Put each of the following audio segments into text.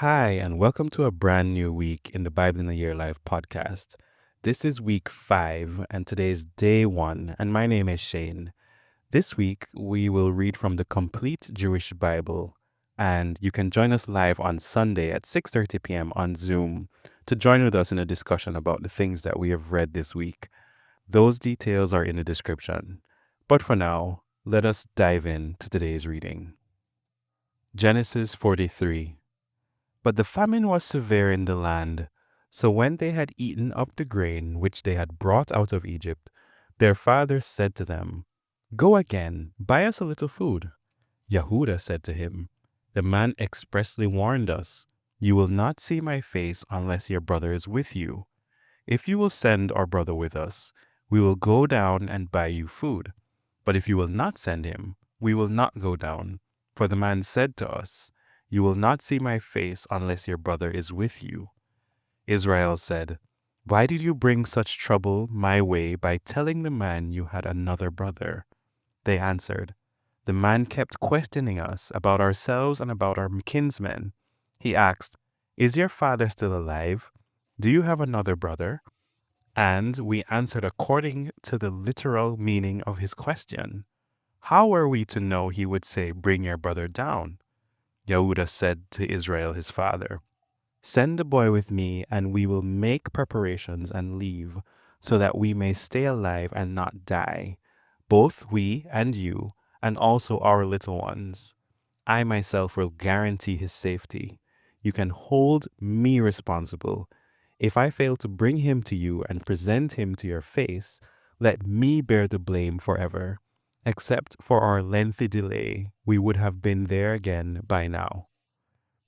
Hi, and welcome to a brand new week in the Bible in a Year Live podcast. This is week 5, and today is day 1, and my name is Shane. This week, we will read from the Complete Jewish Bible, and you can join us live on Sunday at 6:30 p.m. on Zoom to join with us in a discussion about the things that we have read this week. Those details are in the description. But for now, let us dive into today's reading. Genesis 43. But the famine was severe in the land. So when they had eaten up the grain which they had brought out of Egypt, their father said to them, Go again, buy us a little food. Yehudah said to him, The man expressly warned us, You will not see my face unless your brother is with you. If you will send our brother with us, we will go down and buy you food. But if you will not send him, we will not go down. For the man said to us, You will not see my face unless your brother is with you. Israel said, Why did you bring such trouble my way by telling the man you had another brother? They answered, The man kept questioning us about ourselves and about our kinsmen. He asked, Is your father still alive? Do you have another brother? And we answered according to the literal meaning of his question. How were we to know he would say, Bring your brother down? Yehudah said to Israel his father, Send the boy with me, and we will make preparations and leave, so that we may stay alive and not die, both we and you, and also our little ones. I myself will guarantee his safety. You can hold me responsible. If I fail to bring him to you and present him to your face, let me bear the blame forever. Except for our lengthy delay, we would have been there again by now.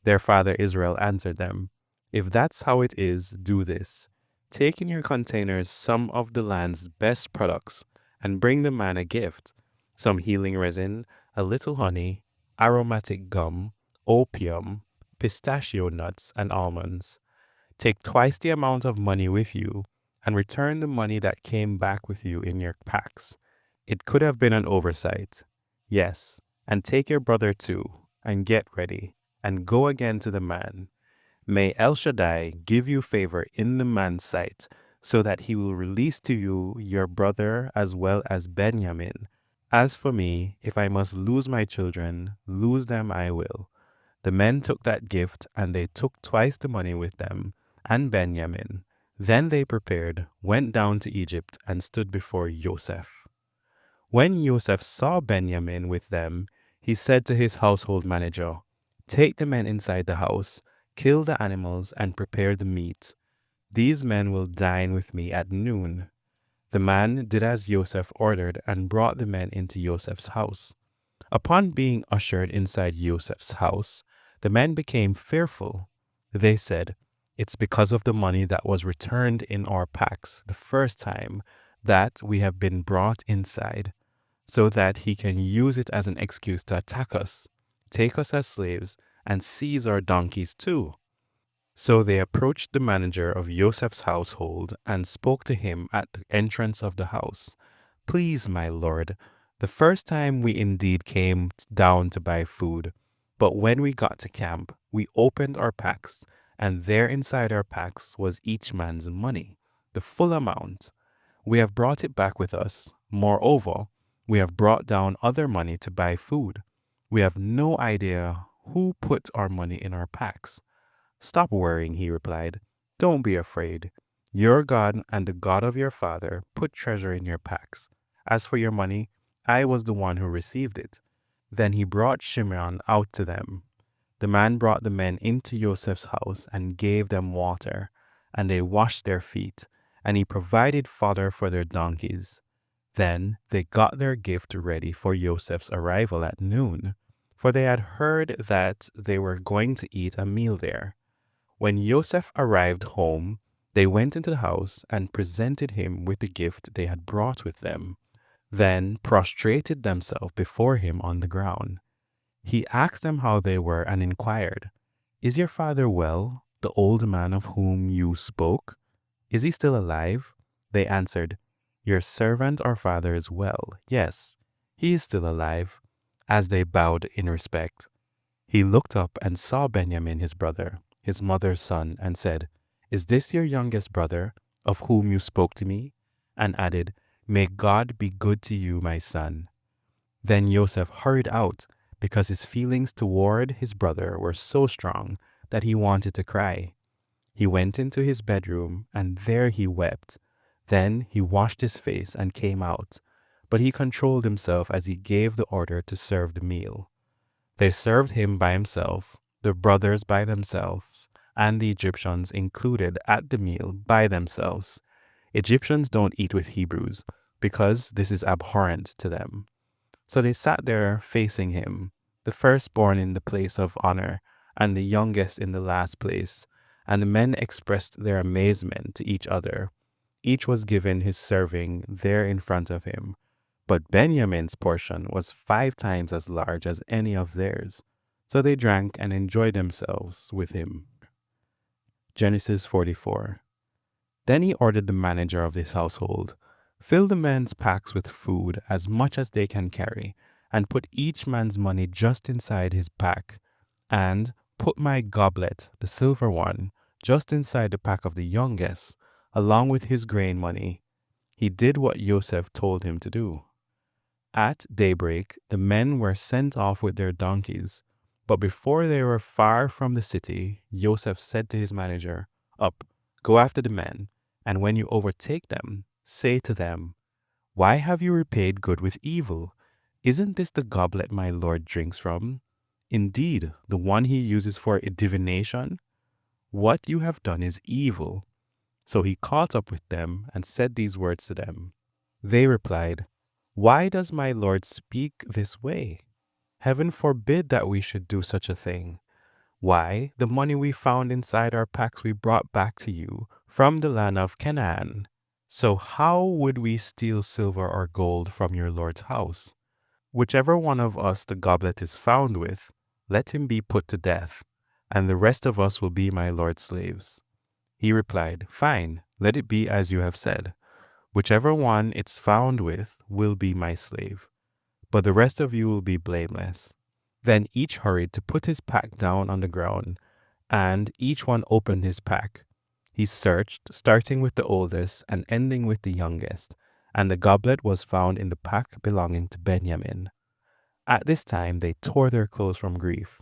Their father Israel answered them, If that's how it is, do this. Take in your containers some of the land's best products and bring the man a gift, some healing resin, a little honey, aromatic gum, opium, pistachio nuts, and almonds. Take twice the amount of money with you and return the money that came back with you in your packs. It could have been an oversight. Yes, and take your brother too, and get ready, and go again to the man. May El Shaddai give you favor in the man's sight, so that he will release to you your brother as well as Benjamin. As for me, if I must lose my children, lose them I will. The men took that gift, and they took twice the money with them, and Benjamin. Then they prepared, went down to Egypt, and stood before Joseph. When Joseph saw Benjamin with them, he said to his household manager, Take the men inside the house, kill the animals, and prepare the meat. These men will dine with me at noon. The man did as Joseph ordered and brought the men into Joseph's house. Upon being ushered inside Joseph's house, the men became fearful. They said, It's because of the money that was returned in our packs the first time that we have been brought inside, so that he can use it as an excuse to attack us, take us as slaves, and seize our donkeys too. So they approached the manager of Joseph's household and spoke to him at the entrance of the house. Please, my lord, the first time we indeed came down to buy food, but when we got to camp, we opened our packs, and there inside our packs was each man's money, the full amount. We have brought it back with us. Moreover, we have brought down other money to buy food. We have no idea who put our money in our packs. Stop worrying, he replied. Don't be afraid. Your God and the God of your father put treasure in your packs. As for your money, I was the one who received it. Then he brought Shimon out to them. The man brought the men into Joseph's house and gave them water, and they washed their feet, and he provided fodder for their donkeys. Then they got their gift ready for Joseph's arrival at noon, for they had heard that they were going to eat a meal there. When Joseph arrived home, they went into the house and presented him with the gift they had brought with them, then prostrated themselves before him on the ground. He asked them how they were and inquired, Is your father well, the old man of whom you spoke? Is he still alive? They answered, Your servant our father is well. Yes, he is still alive. As they bowed in respect, He looked up and saw Benjamin his brother, his mother's son, and said, "Is this your youngest brother, of whom you spoke to me?" And added, "May God be good to you, my son." Then Joseph hurried out, because his feelings toward his brother were so strong that he wanted to cry. He went into his bedroom, and there he wept. Then he washed his face and came out, but he controlled himself as he gave the order to serve the meal. They served him by himself, the brothers by themselves, and the Egyptians included at the meal by themselves. Egyptians don't eat with Hebrews, because this is abhorrent to them. So they sat there facing him, the firstborn in the place of honor, and the youngest in the last place. And the men expressed their amazement to each other. Each was given his serving there in front of him. But Benjamin's portion was 5 times as large as any of theirs. So they drank and enjoyed themselves with him. Genesis 44. Then he ordered the manager of his household, "Fill the men's packs with food as much as they can carry, and put each man's money just inside his pack. And put my goblet, the silver one, just inside the pack of the youngest, along with his grain money." He did what Joseph told him to do. At daybreak, the men were sent off with their donkeys. But before they were far from the city, Joseph said to his manager, "Up, go after the men, and when you overtake them, say to them, 'Why have you repaid good with evil? Isn't this the goblet my Lord drinks from? Indeed, the one he uses for divination? What you have done is evil.'" So he caught up with them and said these words to them. They replied, "Why does my Lord speak this way? Heaven forbid that we should do such a thing. Why, the money we found inside our packs we brought back to you from the land of Canaan. So how would we steal silver or gold from your Lord's house? Whichever one of us the goblet is found with, let him be put to death, and the rest of us will be my Lord's slaves." He replied, "Fine, let it be as you have said. Whichever one it's found with will be my slave, but the rest of you will be blameless." Then each hurried to put his pack down on the ground, and each one opened his pack. He searched, starting with the oldest and ending with the youngest, and the goblet was found in the pack belonging to Benjamin. At this time they tore their clothes from grief.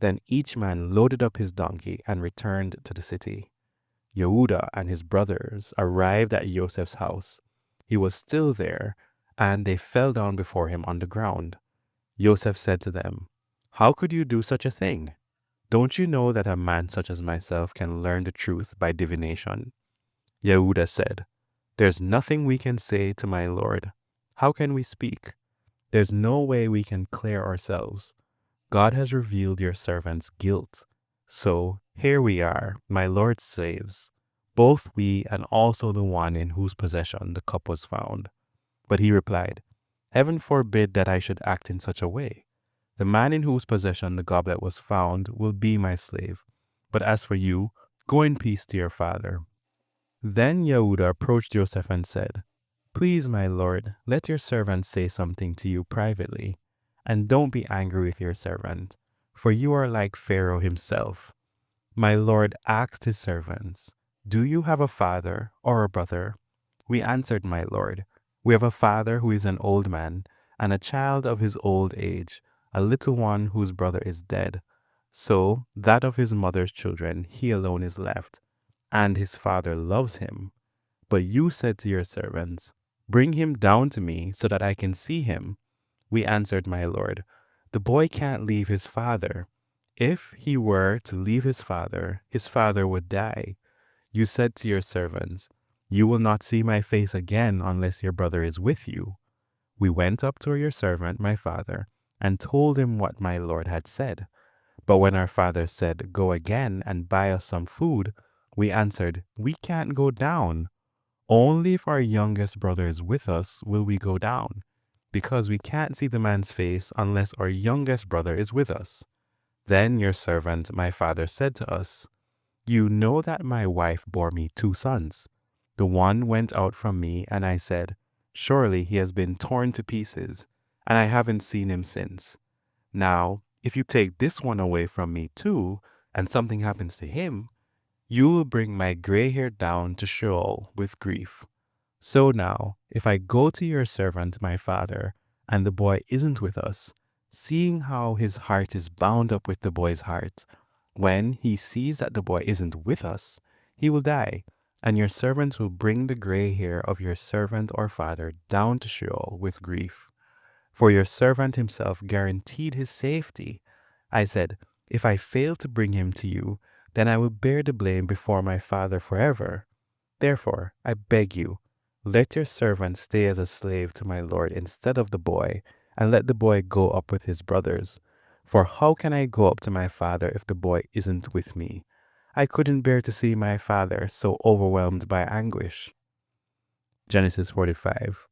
Then each man loaded up his donkey and returned to the city. Yehuda and his brothers arrived at Joseph's house. He was still there, and they fell down before him on the ground. Joseph said to them, "How could you do such a thing? Don't you know that a man such as myself can learn the truth by divination?" Yehuda said, "There's nothing we can say to my Lord. How can we speak? There's no way we can clear ourselves. God has revealed your servant's guilt. So here we are, my Lord's slaves, both we and also the one in whose possession the cup was found." But he replied, "Heaven forbid that I should act in such a way. The man in whose possession the goblet was found will be my slave. But as for you, go in peace to your father." Then Yehuda approached Joseph and said, "Please, my lord, let your servant say something to you privately, and don't be angry with your servant, for you are like Pharaoh himself." My lord asked his servants, "Do you have a father or a brother?" We answered, "My lord, we have a father who is an old man, and a child of his old age, a little one whose brother is dead. So that of his mother's children he alone is left, and his father loves him. But you said to your servants, 'Bring him down to me so that I can see him.' We answered, 'My lord, the boy can't leave his father. If he were to leave his father would die. You said to your servants, 'You will not see my face again unless your brother is with you.' We went up to your servant, my father, and told him what my lord had said. But when our father said, 'Go again and buy us some food,' we answered, 'We can't go down. Only if our youngest brother is with us will we go down, because we can't see the man's face unless our youngest brother is with us.' Then your servant, my father, said to us, 'You know that my wife bore me 2 sons. The one went out from me, and I said, surely he has been torn to pieces, and I haven't seen him since. Now, If you take this one away from me too, and something happens to him, you will bring my gray hair down to Sheol with grief. So now, if I go to your servant my father, and the boy isn't with us, seeing how his heart is bound up with the boy's heart, when he sees that the boy isn't with us, he will die, and your servant will bring the gray hair of your servant or father down to Sheol with grief. For your servant himself guaranteed his safety. I said, if I fail to bring him to you, then I will bear the blame before my father forever. Therefore, I beg you, let your servant stay as a slave to my lord instead of the boy, and let the boy go up with his brothers. For how can I go up to my father if the boy isn't with me? I couldn't bear to see my father so overwhelmed by anguish. Genesis 45.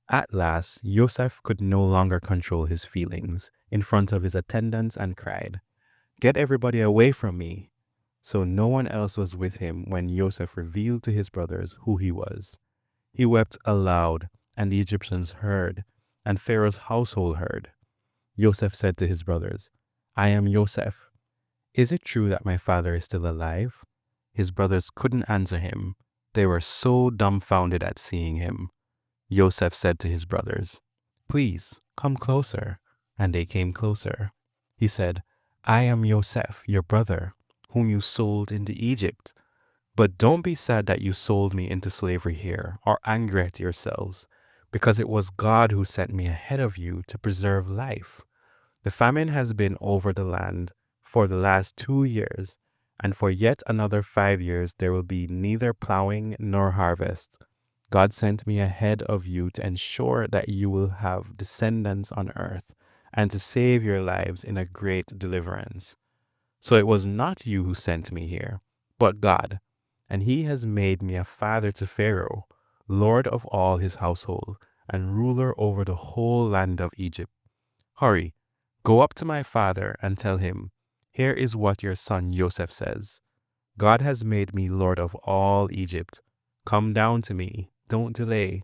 At last, Joseph could no longer control his feelings in front of his attendants and cried, "Get everybody away from me." So no one else was with him when Joseph revealed to his brothers who he was. He wept aloud, and the Egyptians heard, and Pharaoh's household heard. Joseph said to his brothers, "I am Joseph. Is it true that my father is still alive?" His brothers couldn't answer him. They were so dumbfounded at seeing him. Joseph said to his brothers, "Please, come closer." And they came closer. He said, "I am Joseph, your brother, whom you sold into Egypt. But don't be sad that you sold me into slavery here, or angry at yourselves, because it was God who sent me ahead of you to preserve life. The famine has been over the land for the last 2 years, and for yet another 5 years there will be neither plowing nor harvest. God sent me ahead of you to ensure that you will have descendants on earth, and to save your lives in a great deliverance. So it was not you who sent me here, but God, and he has made me a father to Pharaoh, lord of all his household, and ruler over the whole land of Egypt. Hurry, go up to my father and tell him, 'Here is what your son Joseph says. God has made me lord of all Egypt. Come down to me, don't delay.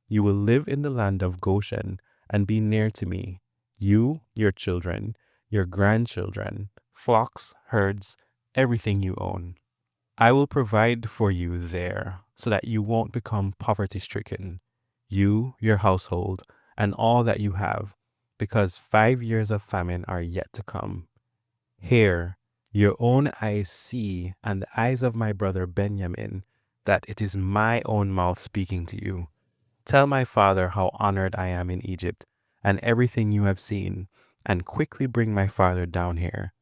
You will live in the land of Goshen and be near to me, you, your children, your grandchildren, flocks, herds, everything you own. I will provide for you there so that you won't become poverty-stricken, you, your household, and all that you have, because 5 years of famine are yet to come. Here, your own eyes see, and the eyes of my brother Benjamin, that it is my own mouth speaking to you. Tell my father how honored I am in Egypt, and everything you have seen, and quickly bring my father down here."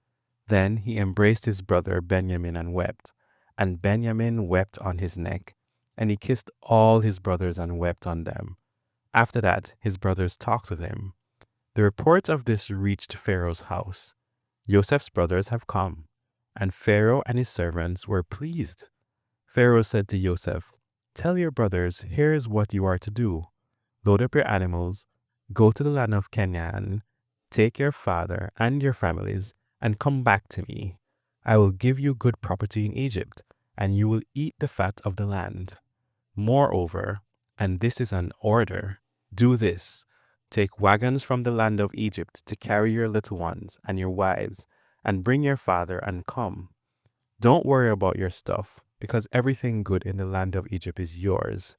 Then he embraced his brother Benjamin and wept, and Benjamin wept on his neck, and he kissed all his brothers and wept on them. After that, his brothers talked with him. The report of this reached Pharaoh's house. "Joseph's brothers have come," and Pharaoh and his servants were pleased. Pharaoh said to Joseph, "Tell your brothers, here is what you are to do. Load up your animals, go to the land of Canaan, take your father and your families, and come back to me. I will give you good property in Egypt, and you will eat the fat of the land. Moreover, and this is an order, do this: take wagons from the land of Egypt to carry your little ones and your wives, and bring your father and come. Don't worry about your stuff, because everything good in the land of Egypt is yours."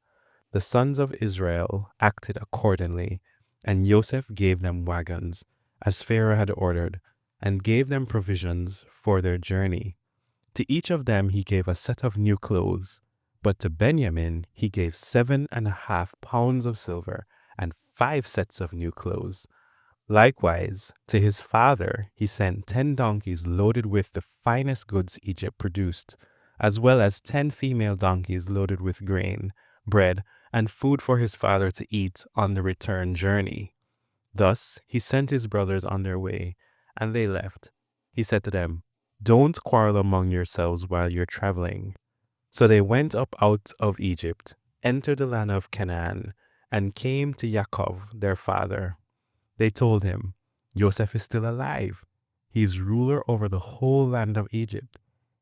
The sons of Israel acted accordingly, and Joseph gave them wagons, as Pharaoh had ordered, and gave them provisions for their journey. To each of them he gave a set of new clothes, but to Benjamin he gave 7.5 pounds of silver and 5 sets of new clothes. Likewise, to his father he sent 10 donkeys loaded with the finest goods Egypt produced, as well as 10 female donkeys loaded with grain, bread, and food for his father to eat on the return journey. Thus he sent his brothers on their way, and they left. He said to them, "Don't quarrel among yourselves while you're traveling." So they went up out of Egypt, entered the land of Canaan, and came to Yaakov their father. They told him, "Joseph is still alive. He is ruler over the whole land of Egypt."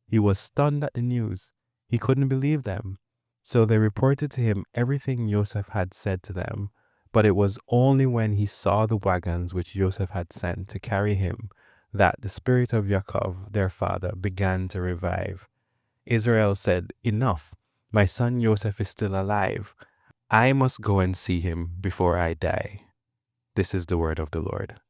He was stunned at the news. He couldn't believe them. So they reported to him everything Joseph had said to them. But it was only when he saw the wagons which Joseph had sent to carry him that the spirit of Yaakov, their father, began to revive. Israel said, "Enough, my son Joseph is still alive. I must go and see him before I die." This is the word of the Lord.